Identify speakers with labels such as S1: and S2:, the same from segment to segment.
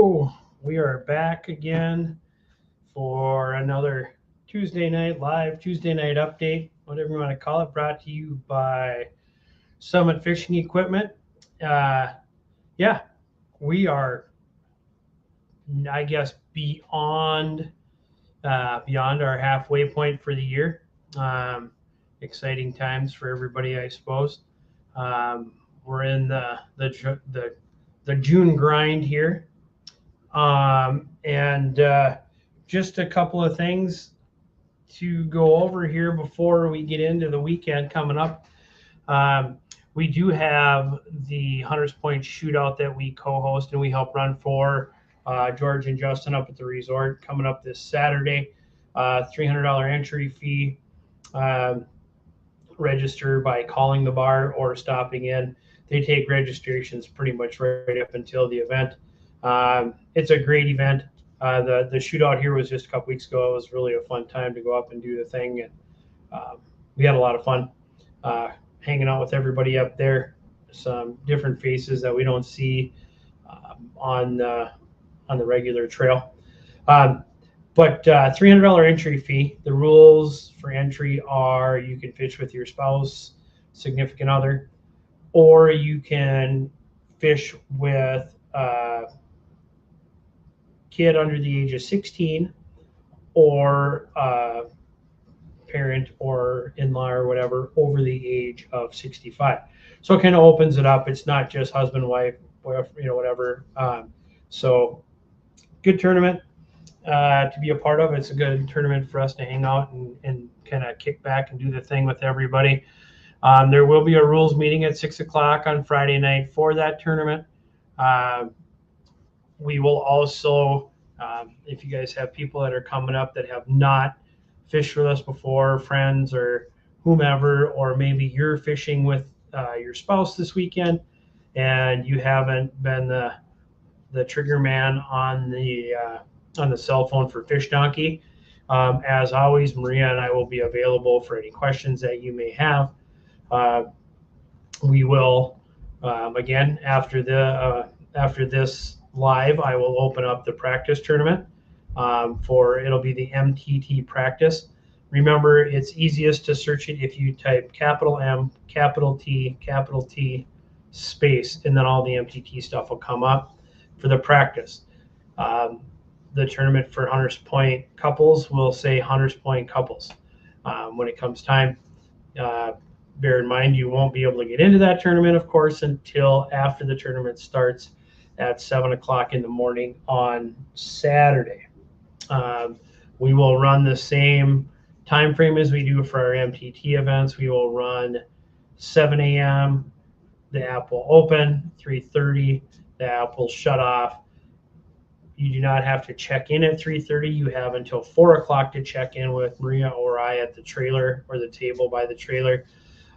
S1: Hello, we are back again for another Tuesday night live, Tuesday night update, whatever you want to call it, brought to you by Summit Fishing Equipment. Yeah, we are, I guess, beyond our halfway point for the year. Exciting times for everybody, I suppose. We're in the June grind here. And just a couple of things to go over here before we get into the weekend coming up. We do have the Hunters Point Shootout that we co-host and we help run for George and Justin up at the resort coming up this Saturday. $300 entry fee. Register by calling the bar or stopping in. They take registrations pretty much right up until the event. It's a great event. The shootout here was just a couple weeks ago. It was really a fun time to go up and do the thing, and we had a lot of fun hanging out with everybody up there. Some different faces that we don't see on the regular trail. But $300 entry fee. The rules for entry are you can fish with your spouse, significant other, or you can fish with a kid under the age of 16 or a parent or in-law or whatever over the age of 65. So it kind of opens it up. It's not just husband, wife, whatever. So good tournament to be a part of. It's a good tournament for us to hang out and kind of kick back and do the thing with everybody. There will be a rules meeting at 6 o'clock on Friday night for that tournament. We will also, if you guys have people that are coming up that have not fished with us before, friends or whomever, or maybe you're fishing with your spouse this weekend and you haven't been the trigger man on the cell phone for Fish Donkey. As always, Maria and I will be available for any questions that you may have. We will, again, after this live, I will open up the practice tournament it'll be the MTT practice. Remember, it's easiest to search it if you type capital M, capital T, space, and then all the MTT stuff will come up for the practice. The tournament for Hunters Point couples will say Hunters Point couples. When it comes time, bear in mind you won't be able to get into that tournament, of course, until after the tournament starts at 7 o'clock in the morning on Saturday. We will run the same time frame as we do for our MTT events. We will run 7 a.m. The app will open, 3:30 the app will shut off. You do not have to check in at 3:30. You have until 4 o'clock to check in with Maria or I at the trailer or the table by the trailer.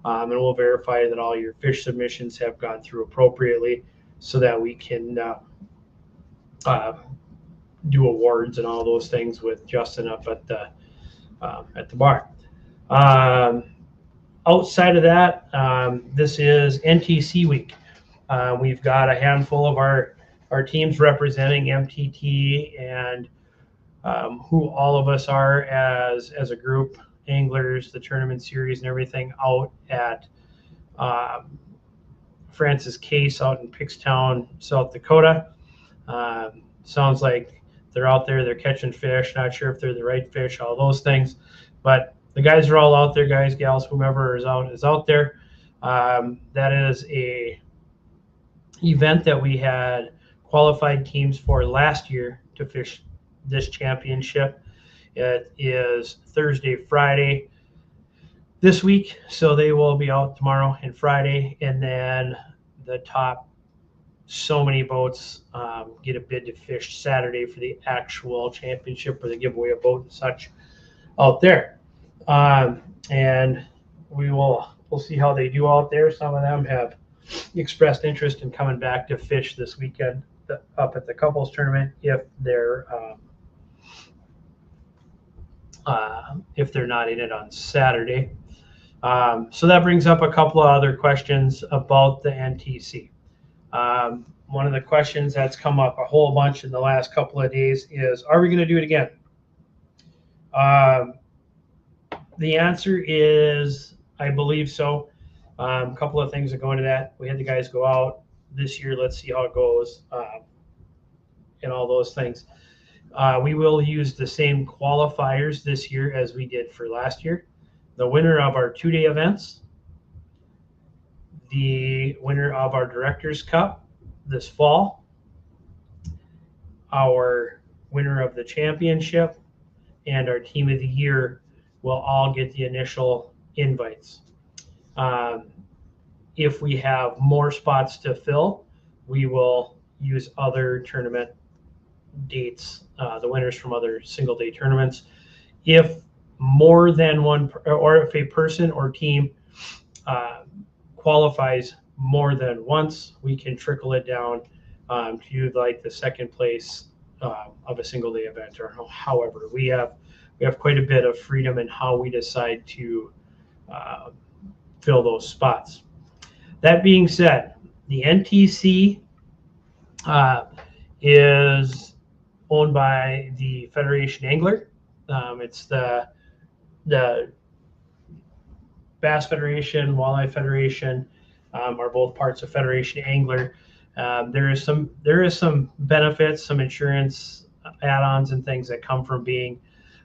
S1: And we'll verify that all your fish submissions have gone through appropriately so that we can do awards and all those things with Justin up at the bar. Outside of that, this is NTC week. We've got a handful of our teams representing MTT and who all of us are as a group, anglers, the tournament series and everything out at Francis Case out in Pickstown, South Dakota. Sounds like they're out there, they're catching fish, not sure if they're the right fish, all those things. But the guys are all out there, guys, gals, whomever is out there. That is a event that we had qualified teams for last year to fish this championship. It is Thursday, Friday this week, so they will be out tomorrow and Friday, and then the top so many boats get a bid to fish Saturday for the actual championship or the giveaway a boat and such out there. And we'll see how they do out there. Some of them have expressed interest in coming back to fish this weekend up at the couples tournament if they're not in it on Saturday. So that brings up a couple of other questions about the NTC. one of the questions that's come up a whole bunch in the last couple of days is, are we going to do it again? The answer is, I believe so. A couple of things that go into that. We had the guys go out this year. Let's see how it goes, and all those things. We will use the same qualifiers this year as we did for last year. The winner of our 2-day events, the winner of our Directors Cup this fall, our winner of the championship, and our Team of the Year will all get the initial invites. If we have more spots to fill, we will use other tournament dates, the winners from other single-day tournaments. If more than one, or if a person or team qualifies more than once, we can trickle it down to like the second place of a single-day event, or however. We have quite a bit of freedom in how we decide to fill those spots. That being said, the NTC is owned by the Federation Angler. It's the Bass Federation, Walleye Federation are both parts of Federation Angler. There is some benefits, some insurance add-ons and things that come from being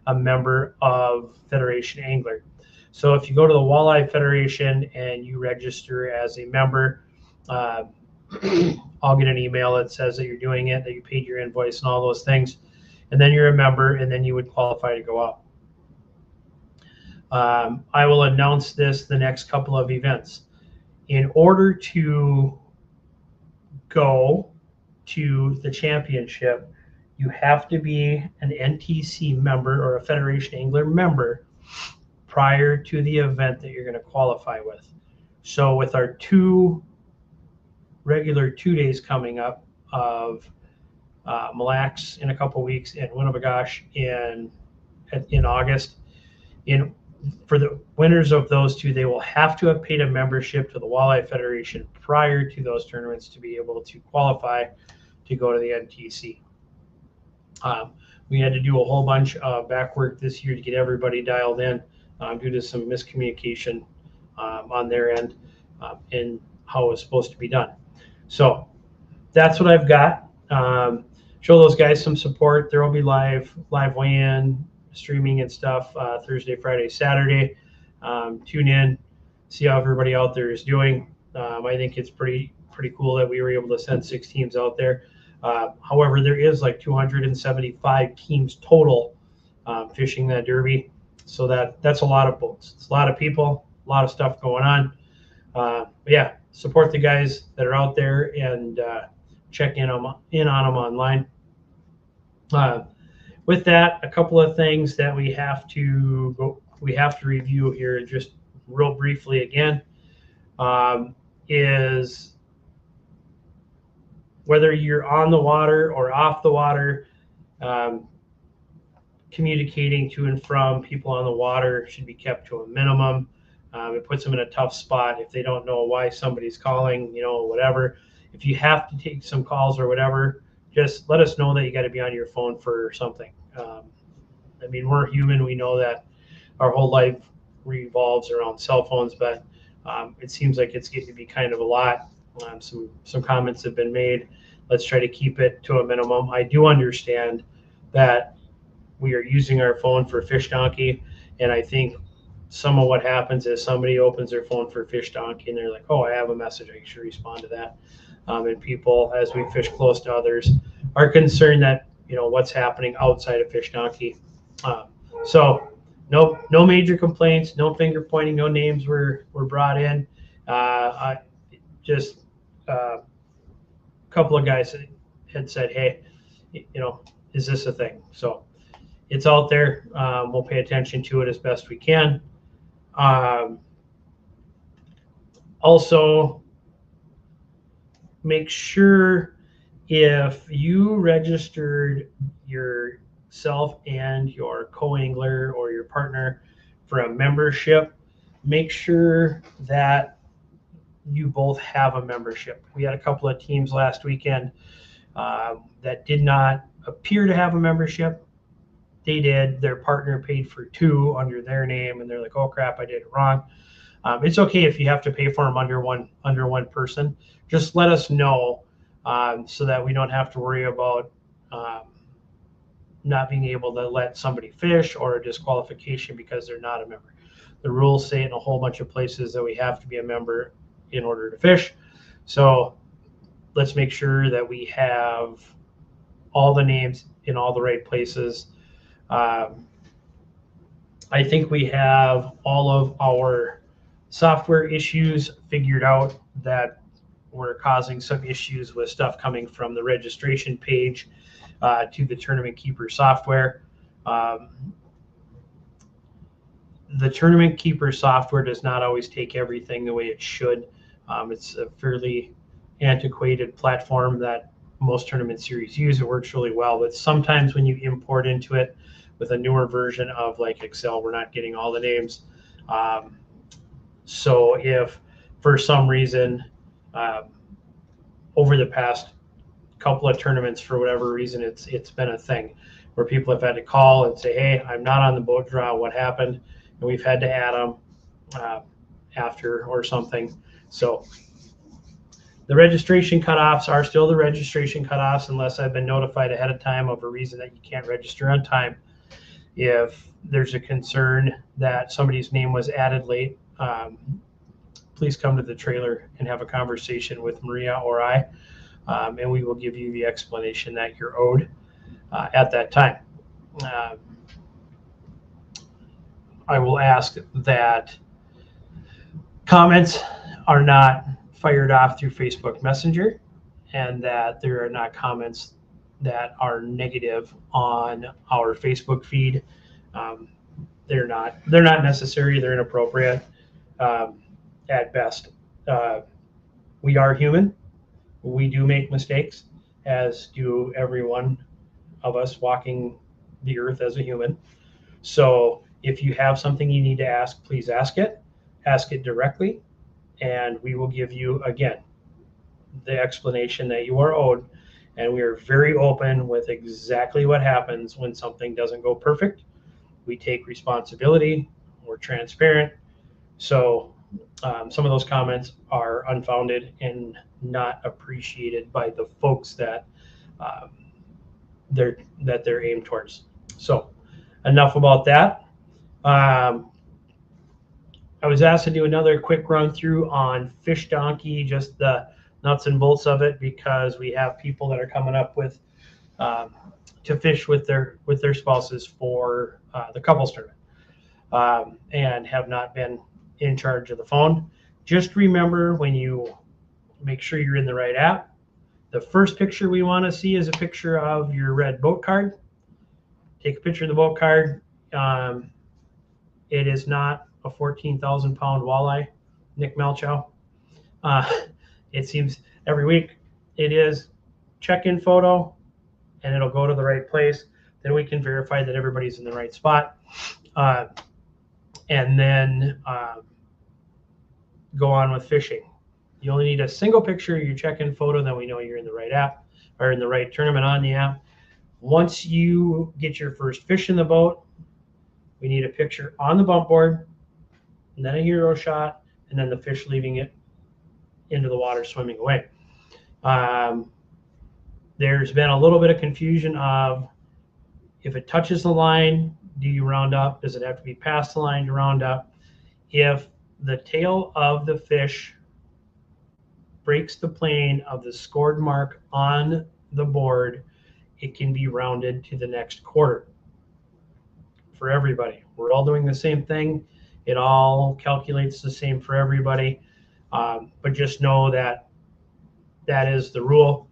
S1: a member of Federation Angler. So if you go to the Walleye Federation and you register as a member, I'll get an email that says that you're doing it, that you paid your invoice and all those things, and then you're a member, and then you would qualify to go out. I will announce this the next couple of events. In order to go to the championship, you have to be an NTC member or a Federation Angler member prior to the event that you're going to qualify with. So with our regular 2 days coming up of Mille Lacs in a couple weeks and Winnibigoshish in August, for the winners of those two, they will have to have paid a membership to the Walleye Federation prior to those tournaments to be able to qualify to go to the NTC. We had to do a whole bunch of back work this year to get everybody dialed in due to some miscommunication on their end in how it was supposed to be done. So that's what I've got. Show those guys some support. There will be live weigh-in, streaming and stuff Thursday, Friday, Saturday. Tune in, see how everybody out there is doing. I think it's pretty cool that we were able to send 6 teams out there. However, there is like 275 teams total fishing that derby, so that's a lot of boats. It's a lot of people, a lot of stuff going on. But yeah, support the guys that are out there and check in on them online. With that, a couple of things that we have to review here just real briefly again is whether you're on the water or off the water, communicating to and from people on the water should be kept to a minimum. It puts them in a tough spot if they don't know why somebody's calling, whatever. If you have to take some calls or whatever, just let us know that you got to be on your phone for something. I mean, we're human. We know that our whole life revolves around cell phones, but it seems like it's getting to be kind of a lot. Some comments have been made. Let's try to keep it to a minimum. I do understand that we are using our phone for Fish Donkey, and I think some of what happens is somebody opens their phone for Fish Donkey and they're like, oh, I have a message, I should respond to that. And people, as we fish close to others, are concerned that what's happening outside of Fish Donkey. So no major complaints, no finger pointing, no names were brought in. Just a couple of guys had said, hey, is this a thing? So it's out there. We'll pay attention to it as best we can. Also, make sure if you registered yourself and your co-angler or your partner for a membership, make sure that you both have a membership. We had a couple of teams last weekend that did not appear to have a membership. They did. Their partner paid for 2 under their name, and they're like, "Oh crap, I did it wrong." It's okay if you have to pay for them under one person. Just let us know so that we don't have to worry about not being able to let somebody fish or a disqualification because they're not a member. The rules say in a whole bunch of places that we have to be a member in order to fish. So let's make sure that we have all the names in all the right places. I think we have all of our software issues figured out that were causing some issues with stuff coming from the registration page to the Tournament Keeper software. The Tournament Keeper software does not always take everything the way it should. It's a fairly antiquated platform that most tournament series use. It works really well, but sometimes when you import into it with a newer version of like Excel, we're not getting all the names. So if for some reason over the past couple of tournaments, for whatever reason, it's been a thing where people have had to call and say, "Hey, I'm not on the boat draw. What happened?" And we've had to add them after or something. So the registration cutoffs are still the registration cutoffs unless I've been notified ahead of time of a reason that you can't register on time. If there's a concern that somebody's name was added late, please come to the trailer and have a conversation with Maria or I, and we will give you the explanation that you're owed at that time. I will ask that comments are not fired off through Facebook Messenger, and that there are not comments that are negative on our Facebook feed. They're not necessary. They're inappropriate at best. We are human. We do make mistakes, as do every one of us walking the earth as a human. So if you have something you need to ask, please ask it. Ask it directly, and we will give you, again, the explanation that you are owed. And we are very open with exactly what happens when something doesn't go perfect. We take responsibility. We're transparent. So some of those comments are unfounded and not appreciated by the folks that they're aimed towards. So enough about that. I was asked to do another quick run through on Fish Donkey, just the nuts and bolts of it, because we have people that are coming up with to fish with their spouses for the couples tournament and have not been in charge of the phone. Just remember, when you make sure you're in the right app, the first picture we want to see is a picture of your red boat card. Take a picture of the boat card. It is not a 14,000-pound walleye, Nick Melchow. It seems every week it is. Check-in photo, and it'll go to the right place. Then we can verify that everybody's in the right spot. And then go on with fishing. You only need a single picture of your check-in photo, then we know you're in the right app or in the right tournament on the app. Once you get your first fish in the boat, we need a picture on the bump board, and then a hero shot, and then the fish leaving it into the water, swimming away. There's been a little bit of confusion of, if it touches the line, do you round up? Does it have to be past the line to round up? If the tail of the fish breaks the plane of the scored mark on the board, it can be rounded to the next quarter. For everybody, we're all doing the same thing. It all calculates the same for everybody, but just know that that is the rule.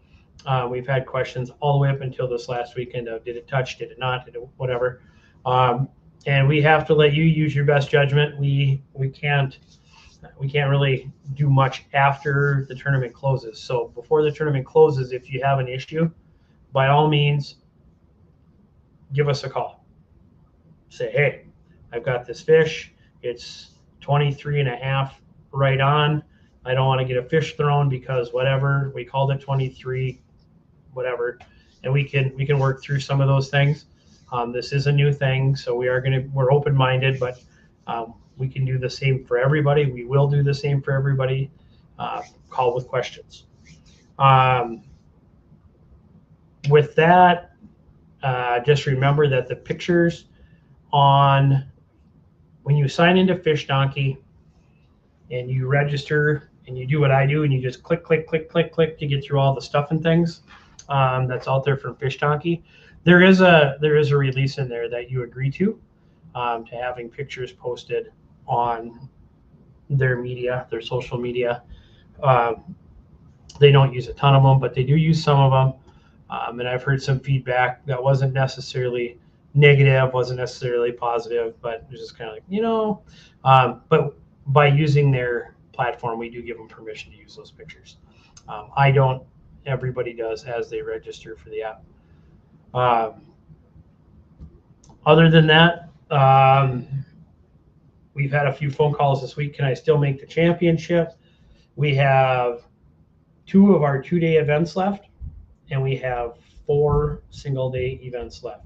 S1: We've had questions all the way up until this last weekend of, did it touch, did it not, did it whatever, and we have to let you use your best judgment. We can't really do much after the tournament closes. So before the tournament closes, if you have an issue, by all means, give us a call. Say, hey, I've got this fish. It's 23 and a half right on. I don't want to get a fish thrown because whatever, we called it 23, whatever, and we can work through some of those things. This is a new thing, so we're open-minded, but we can do the same for everybody. We will do the same for everybody. Call with questions. With that, just remember that the pictures when you sign into Fish Donkey and you register and you do what I do and you just click, click, click, click, click to get through all the stuff and things that's out there from Fish Donkey. There is a release in there that you agree to having pictures posted on their media, their social media. They don't use a ton of them, but they do use some of them. And I've heard some feedback that wasn't necessarily negative, wasn't necessarily positive, but it was just kind of like, but by using their platform, we do give them permission to use those pictures. I don't, everybody does as they register for the app. Other than that, we've had a few phone calls this week. Can I still make the championship? We have 2 of our 2-day events left, and we have 4 single-day events left.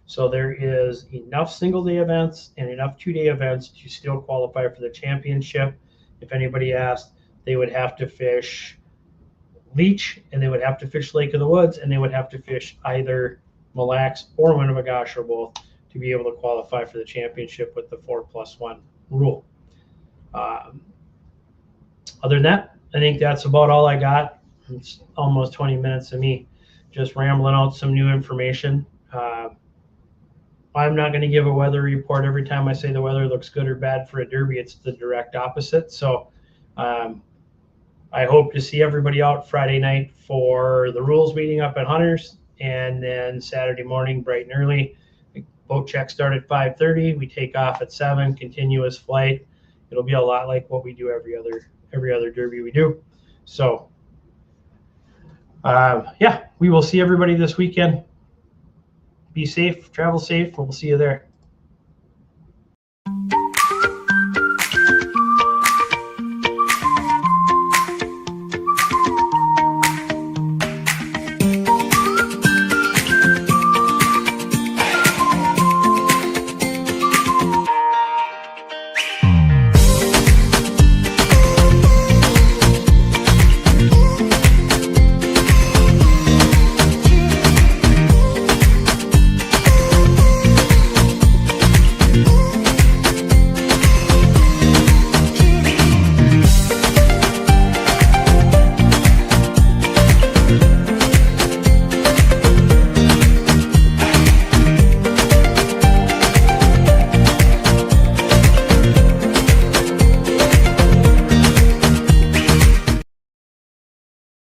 S1: So there is enough single-day events and enough 2-day events to still qualify for the championship. If anybody asked, they would have to fish Leech, and they would have to fish Lake of the Woods, and they would have to fish either Mille Lacs or Winnibigoshish or both to be able to qualify for the championship with the 4+1 rule. Other than that, I think that's about all I got. It's almost 20 minutes of me just rambling out some new information. I'm not going to give a weather report every time I say the weather looks good or bad for a derby. It's the direct opposite. So I hope to see everybody out Friday night for the rules meeting up at Hunters, and then Saturday morning bright and early. Boat check start at 5:30. We take off at 7. Continuous flight. It'll be a lot like what we do every other derby we do. So yeah, we will see everybody this weekend. Be safe, travel safe. We'll see you there.